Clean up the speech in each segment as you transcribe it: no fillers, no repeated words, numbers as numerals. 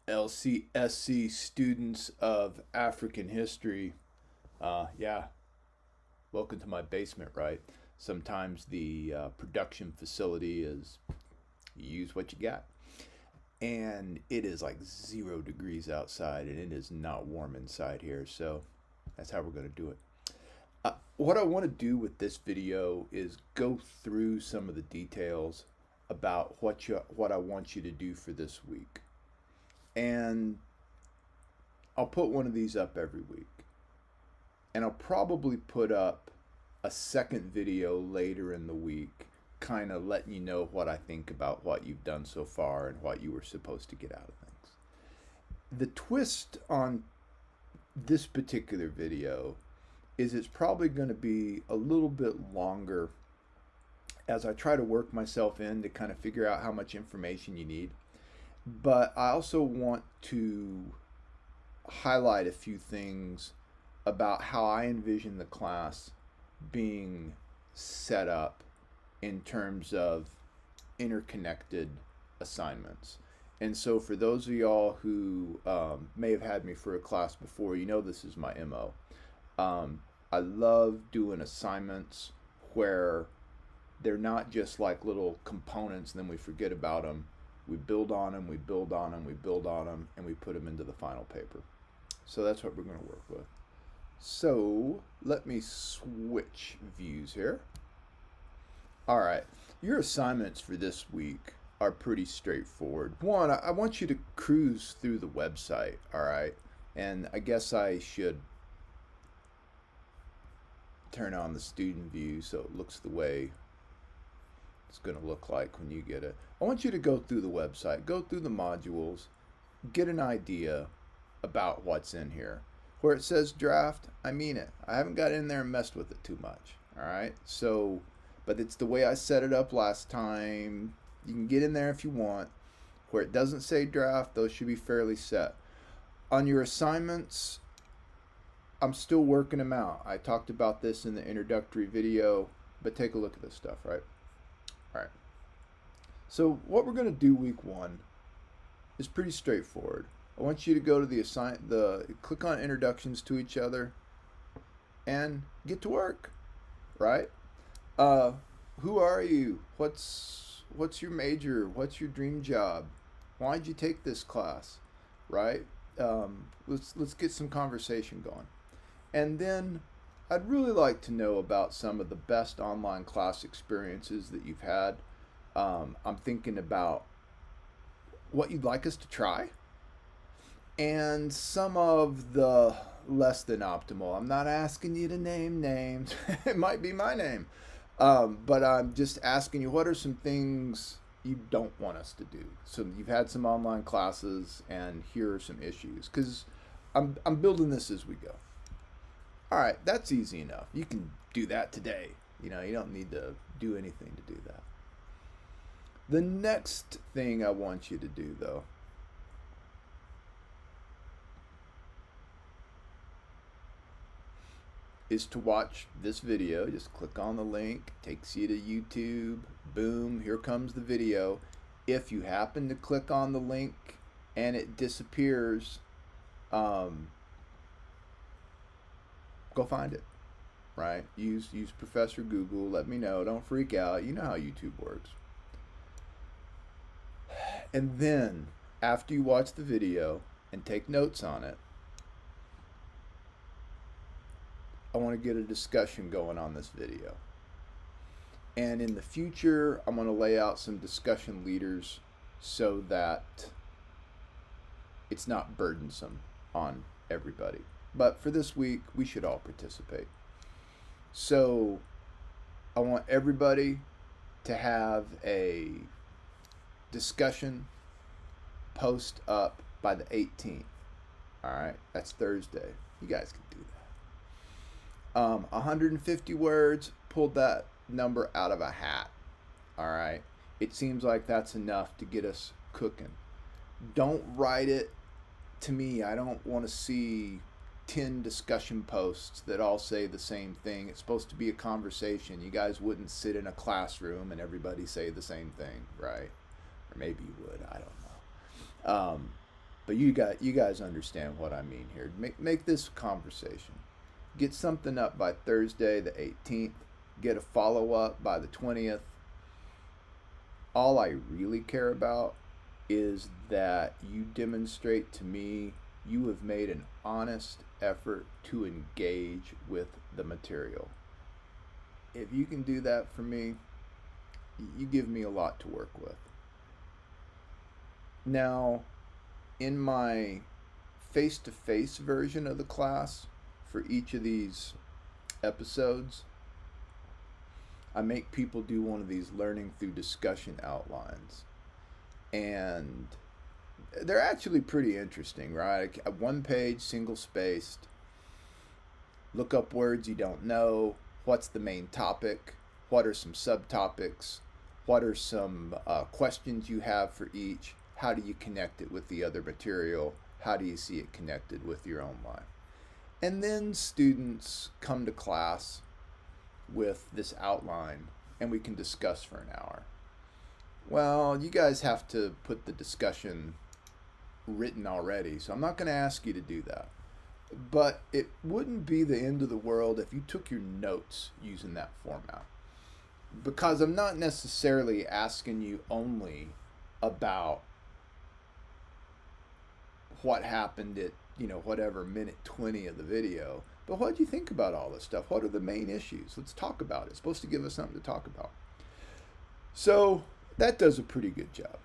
LCSC students of African history. Yeah, welcome to my basement, right? Sometimes the production facility is you use what you got. And it is like 0 degrees outside, and it is not warm inside here. So that's how we're going to do it. What I want to do with this video is go through some of the details about what I want you to do for this week. And I'll put one of these up every week. And I'll probably put up a second video later in the week, kind of letting you know what I think about what you've done so far and what you were supposed to get out of things. The twist on this particular video is it's probably going to be a little bit longer as I try to work myself in to kind of figure out how much information you need. But I also want to highlight a few things about how I envision the class being set up in terms of interconnected assignments. And so for those of y'all who may have had me for a class before, you know this is my MO. I love doing assignments where they're not just like little components and then we forget about them. We build on them, we build on them, we build on them, and we put them into the final paper. So that's what we're going to work with. So let me switch views here. All right, your assignments for this week are pretty straightforward. One, I want you to cruise through the website, all right? And I guess I should turn on the student view so it looks the way it's going to look like when you get it. I want you to go through the website, go through the modules, get an idea about what's in here. Where it says draft, I mean it. I haven't got in there and messed with it too much, all right? So, but it's the way I set it up last time. You can get in there if you want. Where it doesn't say draft, those should be fairly set. On your assignments, I'm still working them out. I talked about this in the introductory video, but take a look at this stuff, right? All right. So what we're going to do week one is pretty straightforward. I want you to go to click on introductions to each other and get to work, right? Who are you? What's your major? What's your dream job? Why'd you take this class, right? Let's get some conversation going. And then I'd really like to know about some of the best online class experiences that you've had. I'm thinking about what you'd like us to try and some of the less than optimal. I'm not asking you to name names. It might be my name. But I'm just asking you, what are some things you don't want us to do? So you've had some online classes and here are some issues, because I'm building this as we go. All right, that's easy enough. You can do that today. You don't need to do anything to do that. The next thing I want you to do, though, is to watch this video. Just click on the link, takes you to YouTube. Boom, here comes the video. If you happen to click on the link and it disappears, go find it, right? Use Professor Google. Let me know. Don't freak out. You know how YouTube works. And then, after you watch the video and take notes on it, I want to get a discussion going on this video. And in the future, I'm going to lay out some discussion leaders so that it's not burdensome on everybody. But for this week, we should all participate. So I want everybody to have a discussion post up by the 18th. All right, that's Thursday. You guys can do that. 150 words, pulled that number out of a hat. All right, it seems like that's enough to get us cooking. Don't write it to me. I don't want to see 10 discussion posts that all say the same thing. It's supposed to be a conversation. You guys wouldn't sit in a classroom and everybody say the same thing, right? Or maybe you would, I don't know. But you guys understand what I mean here. Make this a conversation. Get something up by Thursday the 18th. Get a follow up by the 20th. All I really care about is that you demonstrate to me you have made an honest effort to engage with the material. If you can do that for me, you give me a lot to work with. Now, in my face-to-face version of the class for each of these episodes, I make people do one of these learning through discussion outlines. And they're actually pretty interesting, right? One page, single spaced. Look up words you don't know. What's the main topic? What are some subtopics? What are some questions you have for each? How do you connect it with the other material? How do you see it connected with your own life? And then students come to class with this outline and we can discuss for an hour. Well, you guys have to put the discussion written already, so I'm not going to ask you to do that. But it wouldn't be the end of the world if you took your notes using that format. Because I'm not necessarily asking you only about what happened at, whatever minute 20 of the video, but what do you think about all this stuff? What are the main issues? Let's talk about it. It's supposed to give us something to talk about. So that does a pretty good job.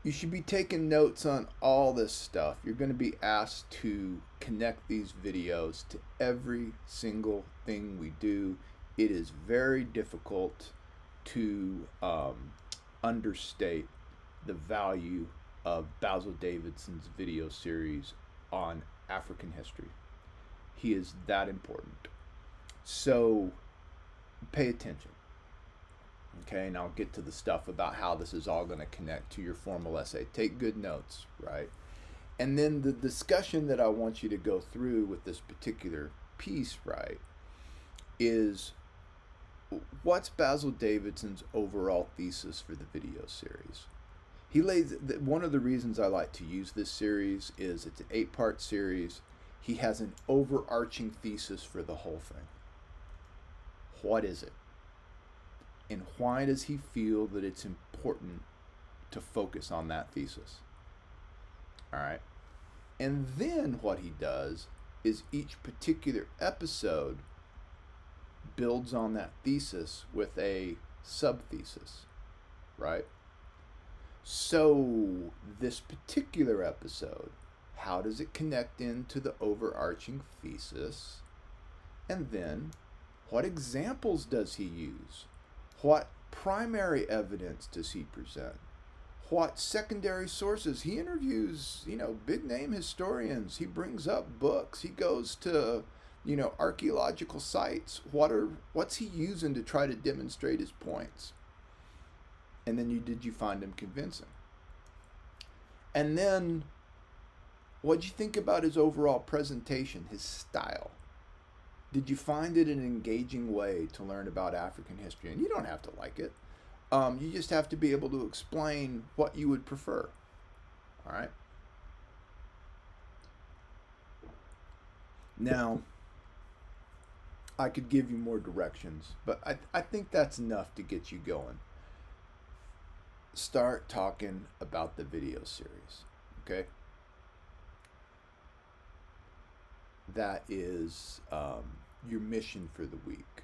You should be taking notes on all this stuff. You're going to be asked to connect these videos to every single thing we do. It is very difficult to understate the value of Basil Davidson's video series on African history. He is that important. So pay attention. Okay, and I'll get to the stuff about how this is all going to connect to your formal essay. Take good notes, right? And then the discussion that I want you to go through with this particular piece, right, is what's Basil Davidson's overall thesis for the video series? He lays, one of the reasons I like to use this series is it's an 8-part series. He has an overarching thesis for the whole thing. What is it? And why does he feel that it's important to focus on that thesis? All right. And then what he does is each particular episode builds on that thesis with a sub-thesis, right? So this particular episode, how does it connect into the overarching thesis? And then what examples does he use? What primary evidence does he present? What secondary sources? He interviews, big name historians. He brings up books. He goes to, archaeological sites. What's he using to try to demonstrate his points? And then did you find him convincing? And then what'd you think about his overall presentation, his style? Did you find it an engaging way to learn about African history? And you don't have to like it. You just have to be able to explain what you would prefer. All right? Now, I could give you more directions, but I think that's enough to get you going. Start talking about the video series, okay? That is your mission for the week.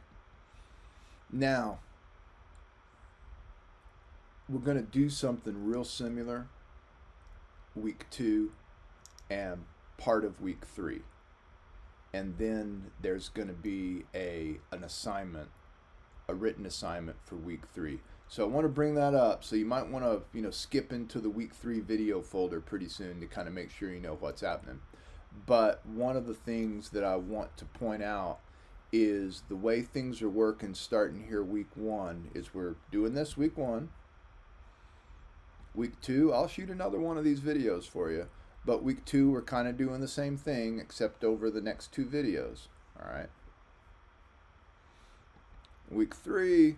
Now, we're going to do something real similar week 2 and part of week 3. And then there's going to be an assignment, a written assignment for week 3. So I want to bring that up. So you might want to, skip into the week 3 video folder pretty soon to kind of make sure you know what's happening. But one of the things that I want to point out is the way things are working starting here week 1 is we're doing this week 1. Week 2, I'll shoot another one of these videos for you. But week 2, we're kind of doing the same thing except over the next 2 videos. All right. Week 3,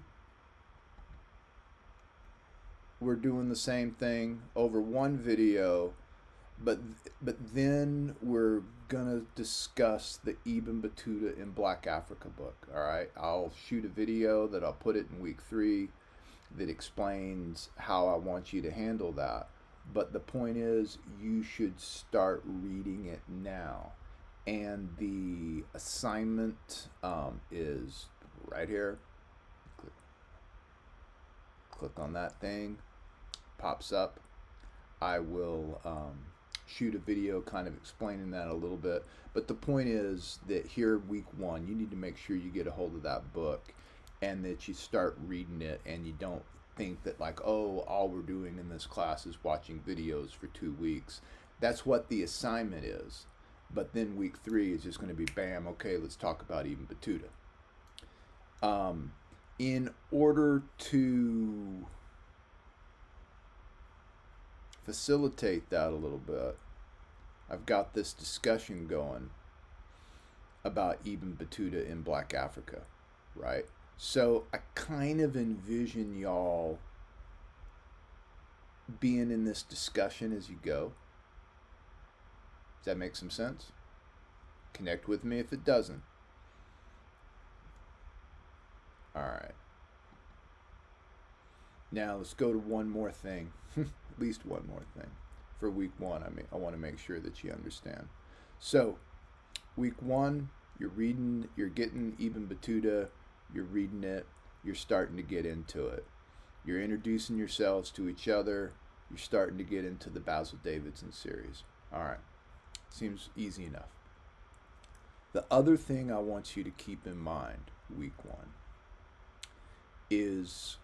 we're doing the same thing over 1 video, but then we're gonna discuss the Ibn Battuta in Black Africa book. All right, I'll shoot a video that I'll put it in week 3 that explains how I want you to handle that. But the point is, you should start reading it now. And the assignment is right here. Click on that thing, pops up. I will shoot a video kind of explaining that a little bit. But the point is that here, week 1, you need to make sure you get a hold of that book and that you start reading it, and you don't think that like, oh, all we're doing in this class is watching videos for 2 weeks. That's what the assignment is. But then week 3 is just going to be bam, okay, let's talk about Ibn Battuta. In order to facilitate that a little bit, I've got this discussion going about Ibn Battuta in Black Africa, right? So I kind of envision y'all being in this discussion as you go. Does that make some sense? Connect with me if it doesn't. All right. Now let's go to one more thing, at least one more thing. For week 1, I want to make sure that you understand. So, week 1, you're getting Ibn Battuta, you're reading it, you're starting to get into it. You're introducing yourselves to each other, you're starting to get into the Basil Davidson series. All right, seems easy enough. The other thing I want you to keep in mind, week 1, is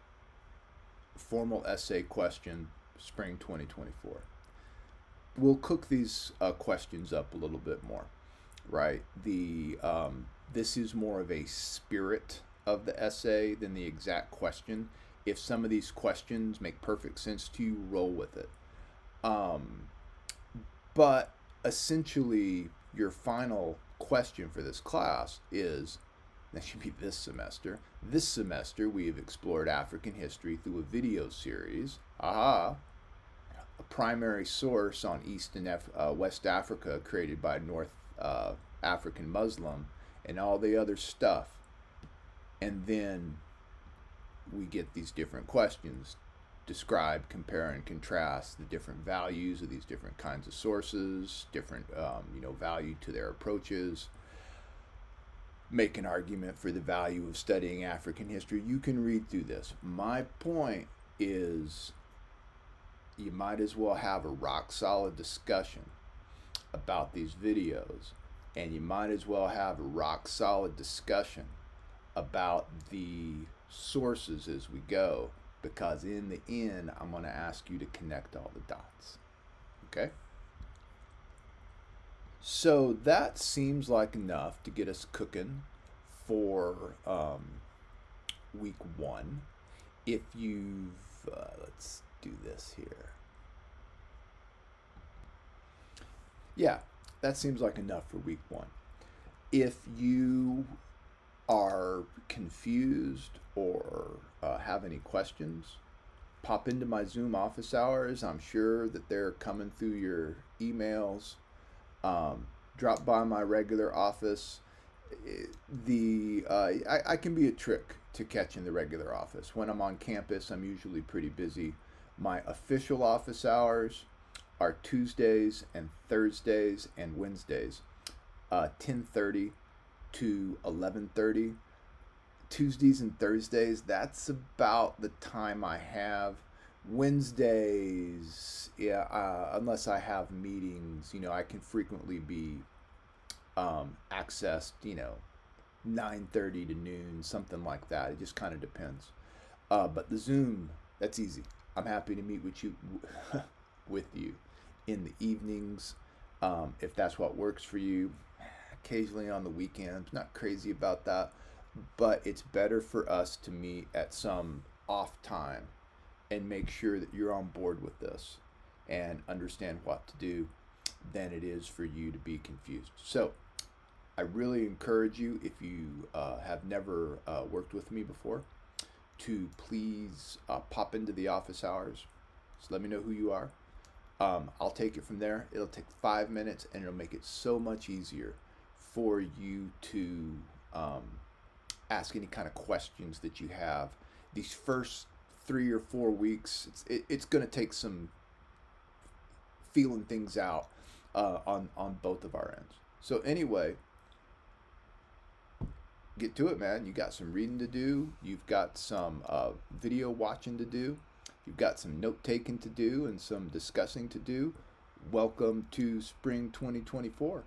formal essay question, spring 2024. We'll cook these questions up a little bit more, right? This is more of a spirit of the essay than the exact question. If some of these questions make perfect sense to you, roll with it. But essentially, your final question for this class is, that should be this semester. This semester, we have explored African history through a video series. A primary source on East and West Africa created by North African Muslim and all the other stuff. And then we get these different questions. Describe, compare, and contrast the different values of these different kinds of sources, different value to their approaches. Make an argument for the value of studying African history. You can read through this. My point is, you might as well have a rock solid discussion about these videos, and you might as well have a rock solid discussion about the sources as we go, because in the end, I'm going to ask you to connect all the dots. Okay? So that seems like enough to get us cooking for week 1. If you've, let's do this here. Yeah, that seems like enough for week 1. If you are confused or have any questions, pop into my Zoom office hours. I'm sure that they're coming through your emails. Drop by my regular office. I can be a trick to catching the regular office. When I'm on campus, I'm usually pretty busy. My official office hours are Tuesdays and Thursdays and Wednesdays, 10:30 to 11:30. Tuesdays and Thursdays, that's about the time I have. Wednesdays, unless I have meetings, I can frequently be accessed, 9:30 to noon, something like that. It just kind of depends. But the Zoom, that's easy. I'm happy to meet with you in the evenings, if that's what works for you. Occasionally on the weekends, not crazy about that, but it's better for us to meet at some off time and make sure that you're on board with this and understand what to do than it is for you to be confused. So I really encourage you, if you have never worked with me before, to please pop into the office hours. Just let me know who you are. I'll take it from there. It'll take 5 minutes, and it'll make it so much easier for you to ask any kind of questions that you have. These first 3 or 4 weeks, it's going to take some feeling things out on both of our ends. So anyway, get to it, man. You got some reading to do. You've got some video watching to do. You've got some note taking to do and some discussing to do. Welcome to spring 2024.